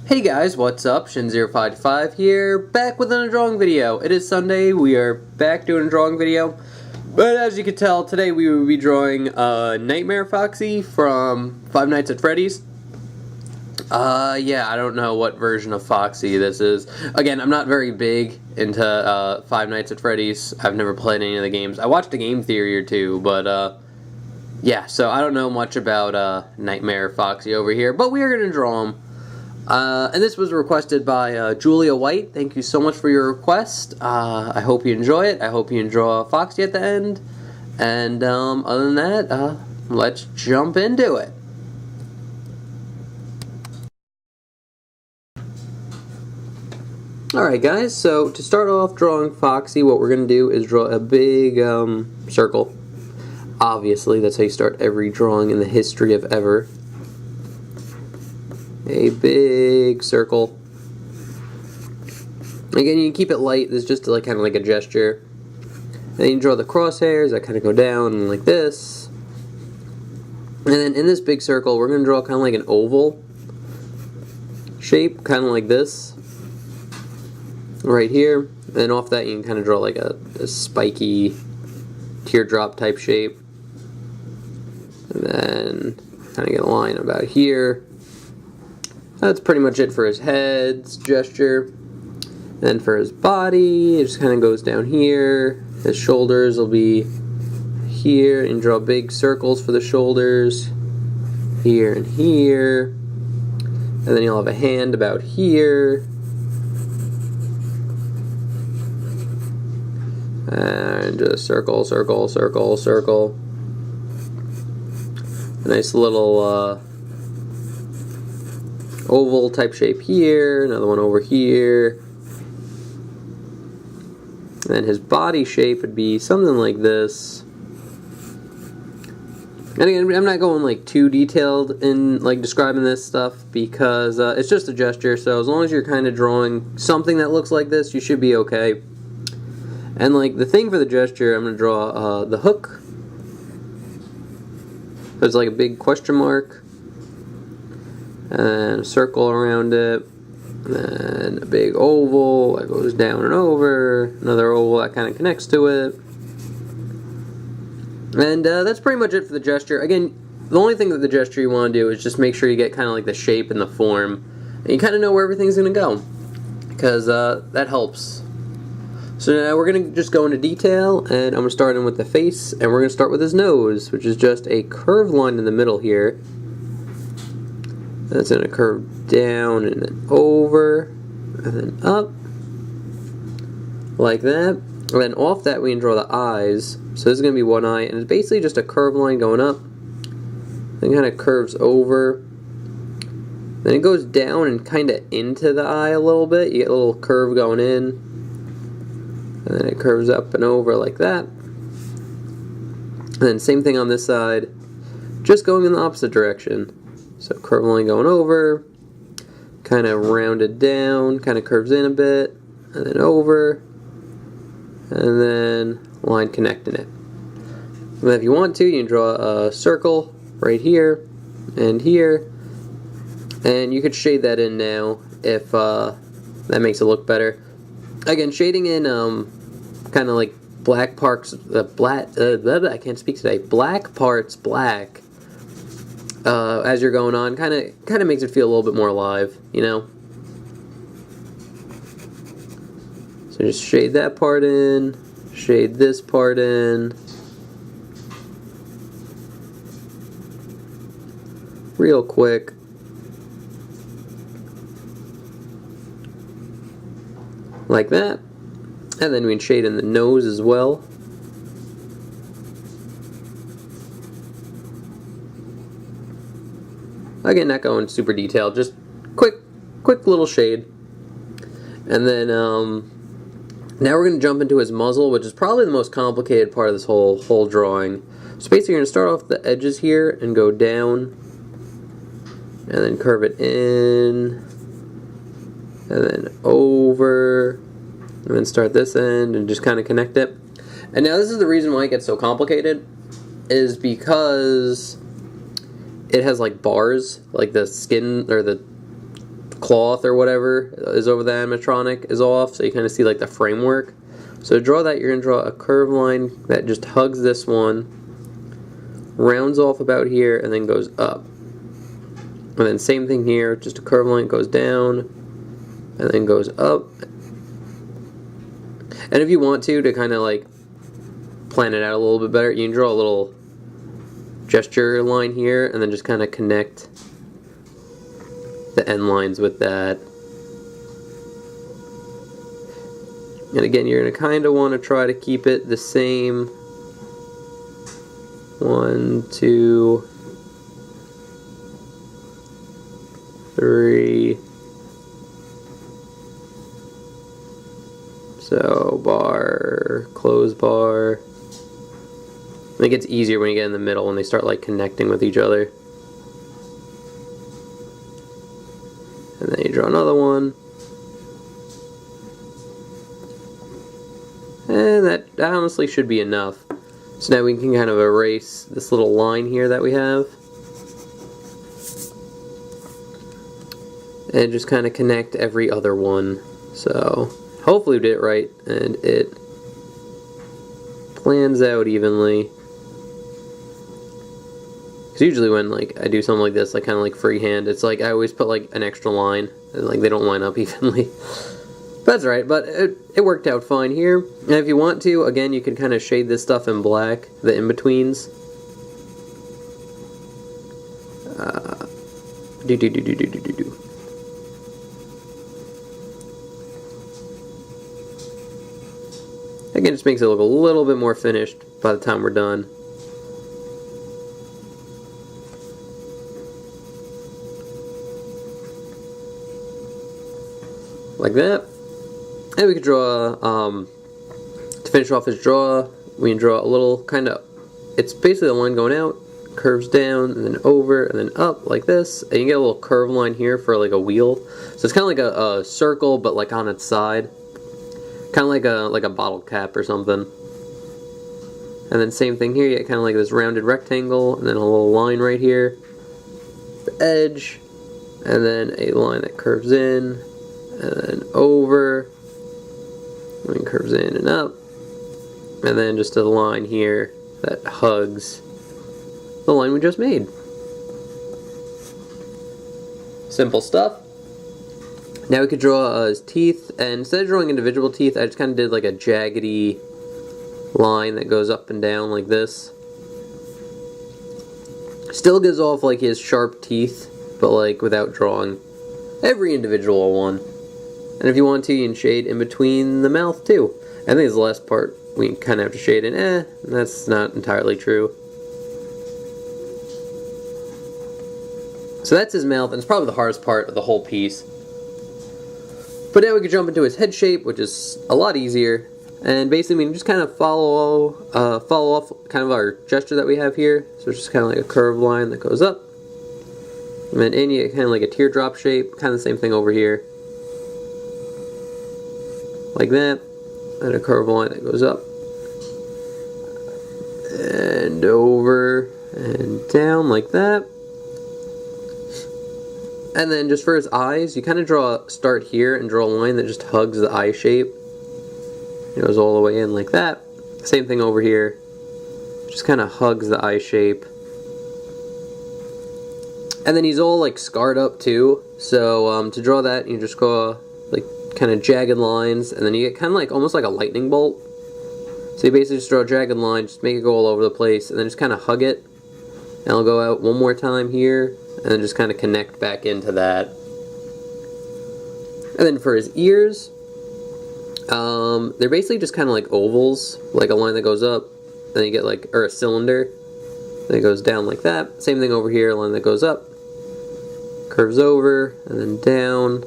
Hey guys, what's up? Shin0525 here, back with another drawing video. It is Sunday, we are back doing a drawing video. But as you can tell, today we will be drawing Nightmare Foxy from Five Nights at Freddy's. Yeah, I don't know what version of Foxy this is. Again, I'm not very big into Five Nights at Freddy's. I've never played any of the games. I watched a game theory or two, but yeah, so I don't know much about Nightmare Foxy over here, but we are going to draw him. And this was requested by Julia White. Thank you so much for your request. I hope you enjoy it. I hope you enjoy Foxy at the end. And other than that, let's jump into it. Alright guys, so to start off drawing Foxy, what we're going to do is draw a big circle. Obviously, that's how you start every drawing in the history of ever. A big circle. Again, you can keep it light. This is just like kind of like a gesture. Then you draw the crosshairs that kind of go down like this. And then in this big circle, we're going to draw kind of like an oval shape, kind of like this, right here. And then off that, you can kind of draw like a spiky teardrop type shape. And then kind of get a line about here. That's pretty much it for his head's gesture. And then for his body, it just kind of goes down here. His shoulders will be here, and draw big circles for the shoulders. Here and here. And then you'll have a hand about here. And just circle, circle, circle, circle. A nice little oval type shape here, another one over here. And then his body shape would be something like this. And again, I'm not going like too detailed in like describing this stuff because it's just a gesture, so as long as you're kind of drawing something that looks like this, you should be okay. And like the thing for the gesture, I'm going to draw the hook. There's like a big question mark. And a circle around it, and then a big oval that goes down and over, another oval that kind of connects to it, and that's pretty much it for the gesture. Again, the only thing with the gesture you want to do is just make sure you get kind of like the shape and the form, and you kind of know where everything's going to go, because that helps. So now we're going to just go into detail, and I'm going to start in with the face, and we're going to start with his nose, which is just a curved line in the middle here. That's going to curve down and then over and then up like that. And then off that we can draw the eyes. So this is going to be one eye, and it's basically just a curved line going up. Then kind of curves over. Then it goes down and kind of into the eye a little bit. You get a little curve going in. And then it curves up and over like that. And then same thing on this side, just going in the opposite direction. So curve line going over, kind of rounded down, kind of curves in a bit, and then over, and then line connecting it. And then if you want to, you can draw a circle right here, and you could shade that in now if that makes it look better. Again, shading in kind of like black parts, I can't speak today, black parts black. As you're going on, kind of makes it feel a little bit more alive, you know? So just shade that part in, shade this part in. Real quick. Like that. And then we can shade in the nose as well. Again, not going super detailed, just quick little shade. And then now we're going to jump into his muzzle, which is probably the most complicated part of this whole drawing. So basically you're going to start off the edges here and go down, and then curve it in, and then over, and then start this end and just kind of connect it. And now this is the reason why it gets so complicated, is because it has like bars, like the skin or the cloth or whatever is over the animatronic is off, so you kind of see like the framework. So to draw that, you're going to draw a curved line that just hugs this one, rounds off about here, and then goes up. And then same thing here, just a curved line goes down, and then goes up. And if you want to kind of like plan it out a little bit better, you can draw a little gesture line here, and then just kind of connect the end lines with that. And again, you're going to kind of want to try to keep it the same. 1, 2, 3. So bar, close bar. And it gets easier when you get in the middle, when they start like connecting with each other. And then you draw another one. And that honestly should be enough. So now we can kind of erase this little line here that we have. And just kind of connect every other one. So hopefully we did it right and it plans out evenly. Because usually when like I do something like this, like kind of like freehand, it's like I always put like an extra line and like they don't line up evenly. That's right, but it worked out fine here. And if you want to, again, you can kind of shade this stuff in black, the in-betweens. Again, it just makes it look a little bit more finished by the time we're done. Like that. And we could draw, to finish off his draw, we can draw a little kind of, it's basically a line going out, curves down, and then over, and then up, like this. And you get a little curved line here for like a wheel. So it's kind of like a circle, but like on its side. Kind of like a bottle cap or something. And then same thing here, you get kind of like this rounded rectangle, and then a little line right here. The edge, and then a line that curves in, and then over. And then curves in and up, and then just a line here that hugs the line we just made. Simple stuff. Now we could draw his teeth, and instead of drawing individual teeth, I just kind of did like a jaggedy line that goes up and down like this. Still gives off like his sharp teeth, but like without drawing every individual one. And if you want to, you can shade in between the mouth too. I think it's the last part we kind of have to shade in. That's not entirely true. So that's his mouth, and it's probably the hardest part of the whole piece. But now we can jump into his head shape, which is a lot easier. And basically we can just kind of follow off kind of our gesture that we have here. So it's just kind of like a curved line that goes up. And then in you get kind of like a teardrop shape, kind of the same thing over here. Like that, and a curved line that goes up and over and down like that. And then just for his eyes, you kind of start here and draw a line that just hugs the eye shape. It goes all the way in like that. Same thing over here, just kind of hugs the eye shape. And then he's all like scarred up too, so to draw that, you just go like kind of jagged lines, and then you get kind of like almost like a lightning bolt. So you basically just draw a jagged line, just make it go all over the place, and then just kind of hug it. And I'll go out one more time here, and then just kind of connect back into that. And then for his ears, they're basically just kind of like ovals, like a line that goes up, then you get like, or a cylinder, then it goes down like that. Same thing over here, a line that goes up, curves over, and then down.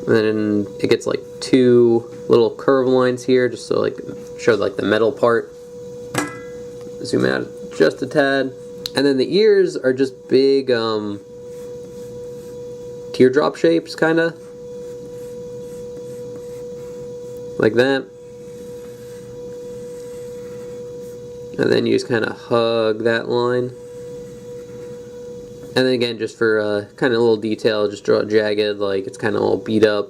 And then it gets like two little curve lines here, just so like show like the metal part. Zoom out just a tad. And then the ears are just big teardrop shapes, kinda. Like that. And then you just kinda hug that line. And then again, just for kind of a little detail, just draw it jagged, like it's kind of all beat up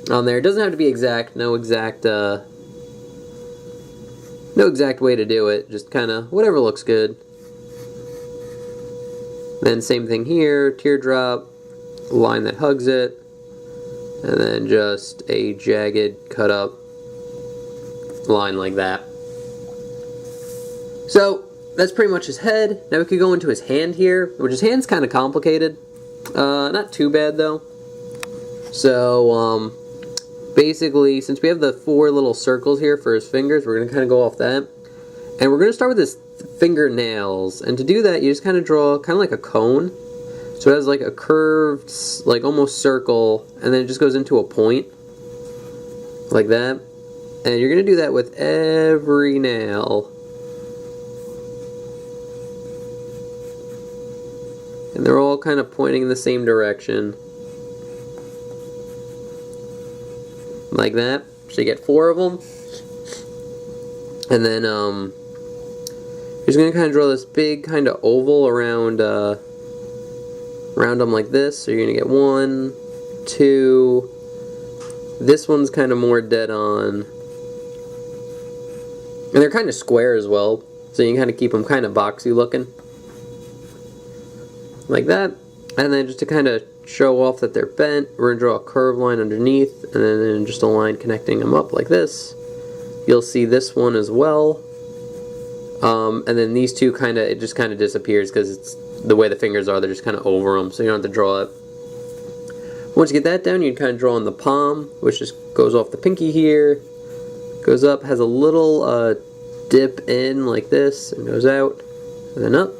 on there. It doesn't have to be exact, no exact way to do it, just kind of whatever looks good. Then same thing here, teardrop, line that hugs it, and then just a jagged cut up line like that. So that's pretty much his head. Now we could go into his hand here, which his hand's kind of complicated. Not too bad though. So basically, since we have the 4 little circles here for his fingers, we're going to kind of go off that. And we're going to start with his fingernails. And to do that, you just kind of draw kind of like a cone. So it has like a curved, like almost circle, and then it just goes into a point. Like that. And you're going to do that with every nail. And they're all kind of pointing in the same direction. Like that. So you get 4 of them. And then you're just going to kind of draw this big kind of oval around them like this. So you're going to get 1, 2. This one's kind of more dead on. And they're kind of square as well. So you can kind of keep them kind of boxy looking. Like that. And then just to kind of show off that they're bent, we're going to draw a curved line underneath, and then just a line connecting them up like this. You'll see this one as well. And then these two kind of, it just kind of disappears because it's the way the fingers are, they're just kind of over them, so you don't have to draw it. Once you get that down, you can kind of draw on the palm, which just goes off the pinky here, goes up, has a little dip in like this, and goes out, and then up.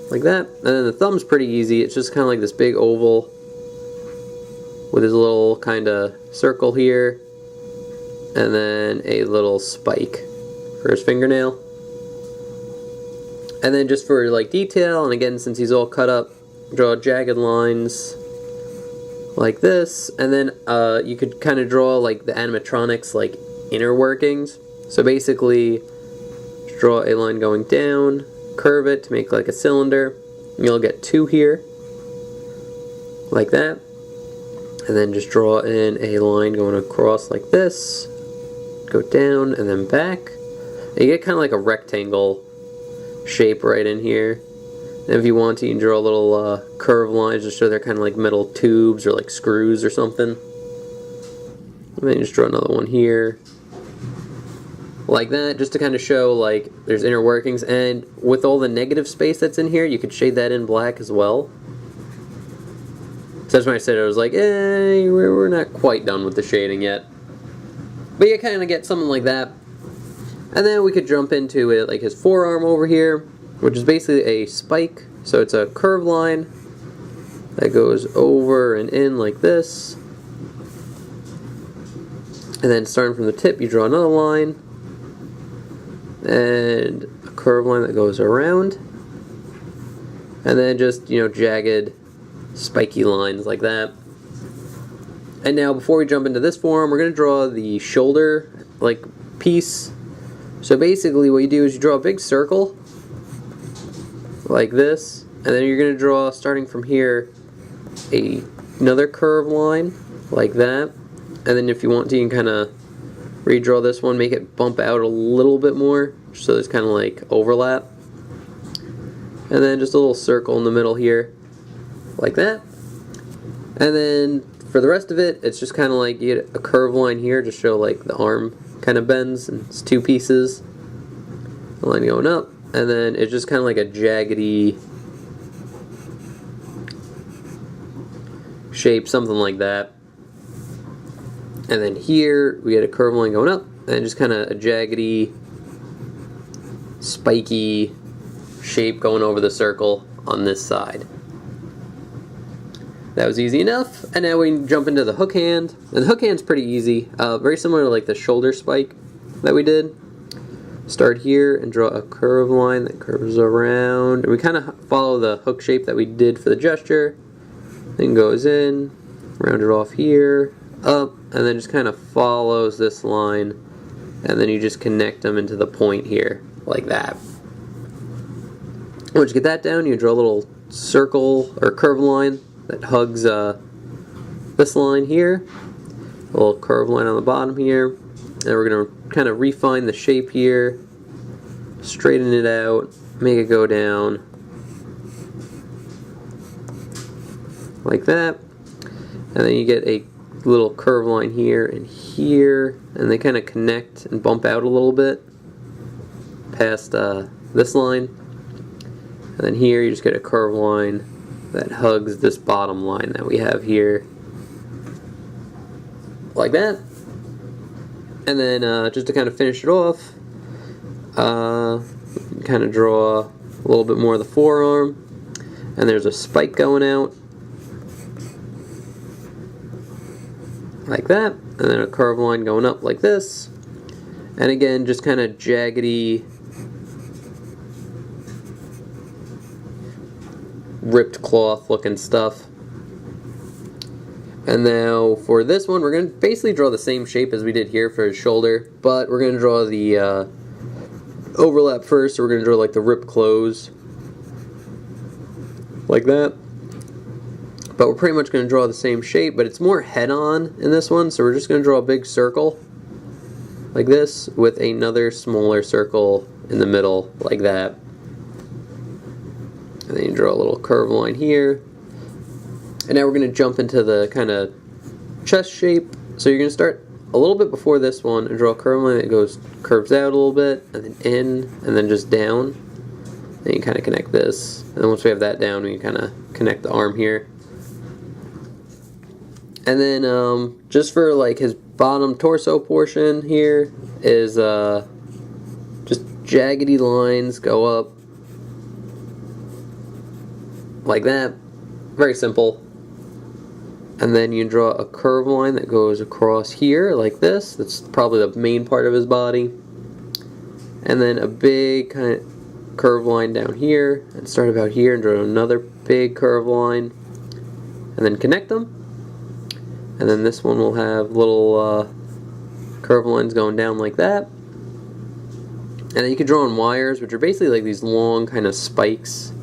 Like that. And then the thumb's pretty easy. It's just kind of like this big oval with his little kind of circle here, and then a little spike for his fingernail. And then just for like detail, and again since he's all cut up, draw jagged lines like this, and then you could kind of draw like the animatronics like inner workings. So basically draw a line going down, curve it to make like a cylinder. You'll get 2 here, like that, and then just draw in a line going across like this, go down and then back, and you get kind of like a rectangle shape right in here. And if you want to, you can draw little curved lines just so they're kind of like metal tubes or like screws or something. And then just draw another one here, like that, just to kind of show like there's inner workings. And with all the negative space that's in here, you could shade that in black as well. So that's when I said I was like, we're not quite done with the shading yet. But you kind of get something like that. And then we could jump into it like his forearm over here, which is basically a spike. So it's a curved line that goes over and in like this. And then starting from the tip, you draw another line and a curved line that goes around, and then just, you know, jagged spiky lines like that. And now before we jump into this form, we're going to draw the shoulder like piece. So basically what you do is you draw a big circle like this, and then you're going to draw, starting from here, another curved line like that. And then if you want to, you can kind of redraw this one, make it bump out a little bit more, so there's kind of like overlap. And then just a little circle in the middle here, like that. And then for the rest of it, it's just kind of like you get a curved line here to show like the arm kind of bends, and it's 2 pieces. The line going up, and then it's just kind of like a jaggedy shape, something like that. And then here we get a curved line going up, and just kind of a jaggedy, spiky shape going over the circle on this side. That was easy enough. And now we can jump into the hook hand. And the hook hand's pretty easy, very similar to like the shoulder spike that we did. Start here and draw a curved line that curves around. And we kind of follow the hook shape that we did for the gesture. Then goes in, round it off here, up, and then just kind of follows this line, and then you just connect them into the point here, like that. Once you get that down, you draw a little circle or curved line that hugs this line here. A little curved line on the bottom here. And we're going to kind of refine the shape here, straighten it out, make it go down like that. And then you get a little curved line here and here, and they kind of connect and bump out a little bit past this line. And then here you just get a curved line that hugs this bottom line that we have here, like that. And then just to kind of finish it off, kind of draw a little bit more of the forearm, and there's a spike going out, like that, and then a curved line going up like this. And again, just kind of jaggedy, ripped cloth looking stuff. And now for this one, we're going to basically draw the same shape as we did here for his shoulder, but we're going to draw the overlap first. So we're going to draw like the ripped clothes, like that. But we're pretty much going to draw the same shape, but it's more head-on in this one, so we're just going to draw a big circle like this with another smaller circle in the middle, like that. And then you draw a little curved line here. And now we're going to jump into the kind of chest shape. So you're going to start a little bit before this one and draw a curved line that curves out a little bit, and then in, and then just down. Then you kind of connect this. And then once we have that down, we can kind of connect the arm here. And then just for like his bottom torso portion here is just jaggedy lines go up like that. Very simple. And then you draw a curved line that goes across here like this. That's probably the main part of his body. And then a big kind of curved line down here, and start about here and draw another big curved line, and then connect them. And then this one will have little curved lines going down like that. And then you can draw on wires, which are basically like these long kind of spikes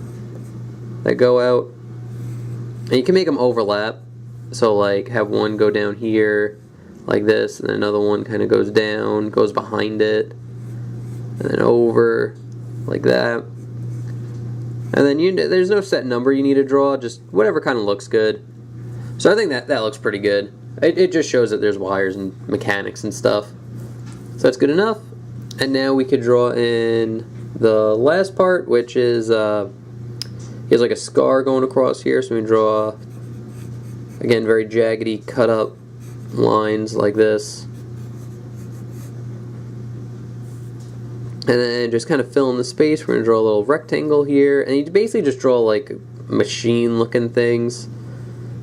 that go out. And you can make them overlap. So like have one go down here like this, and then another one kind of goes down, goes behind it, and then over like that. And then there's no set number you need to draw, just whatever kind of looks good. So I think that looks pretty good. It just shows that there's wires and mechanics and stuff. So that's good enough. And now we could draw in the last part, which is he has like a scar going across here. So we draw, again, very jaggedy, cut up lines like this. And then just kind of fill in the space. We're going to draw a little rectangle here. And you basically just draw like machine looking things.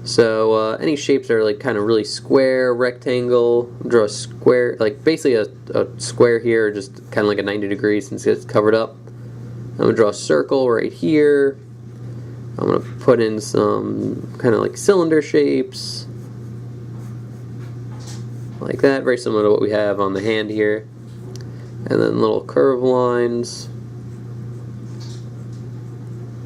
So any shapes that are like kind of really square, rectangle, draw a square, like basically a square here, just kind of like a 90 degrees since it's covered up. I'm going to draw a circle right here. I'm going to put in some kind of like cylinder shapes, like that, very similar to what we have on the hand here. And then little curved lines.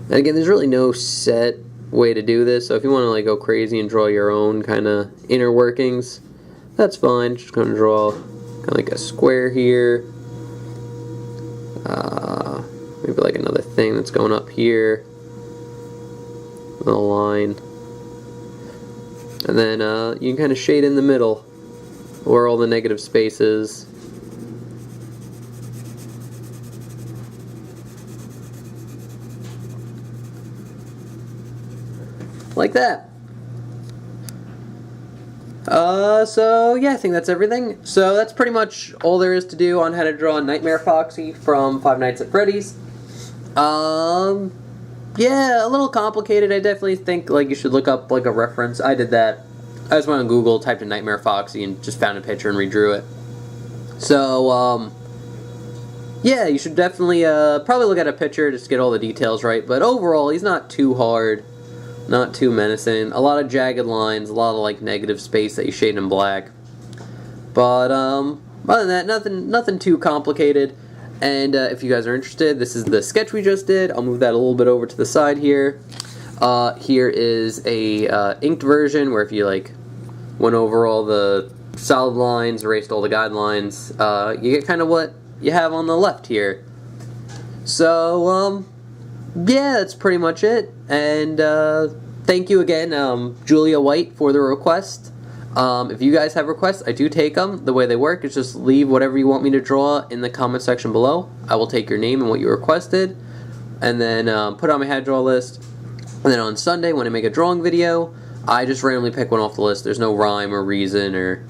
And again, there's really no set way to do this, so if you want to like go crazy and draw your own kind of inner workings, that's fine. Just going to draw kind of like a square here, maybe like another thing that's going up here, a line, and then you can kind of shade in the middle where all the negative space is. Like that. So yeah, I think that's everything. So that's pretty much all there is to do on how to draw Nightmare Foxy from Five Nights at Freddy's. Yeah, a little complicated. I definitely think like you should look up like a reference. I did that. I just went on Google, typed in Nightmare Foxy, and just found a picture and redrew it. So yeah, you should definitely probably look at a picture just to get all the details right. But overall, he's not too hard. Not too menacing. A lot of jagged lines, a lot of like negative space that you shade in black. But other than that, nothing too complicated. And if you guys are interested, this is the sketch we just did. I'll move that a little bit over to the side here. Here is a inked version where if you like went over all the solid lines, erased all the guidelines, you get kind of what you have on the left here. So yeah, that's pretty much it. And thank you again, Julia White, for the request. If you guys have requests, I do take them. The way they work is just leave whatever you want me to draw in the comment section below. I will take your name and what you requested, and then put it on my hat draw list. And then on Sunday, when I make a drawing video, I just randomly pick one off the list. There's no rhyme or reason, or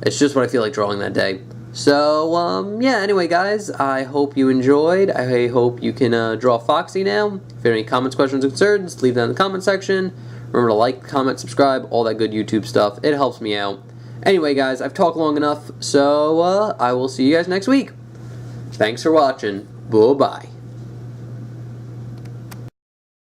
it's just what I feel like drawing that day. So, yeah, anyway, guys, I hope you enjoyed. I hope you can draw Foxy now. If you have any comments, questions, or concerns, leave them in the comment section. Remember to like, comment, subscribe, all that good YouTube stuff. It helps me out. Anyway, guys, I've talked long enough, so I will see you guys next week. Thanks for watching. Bye-bye.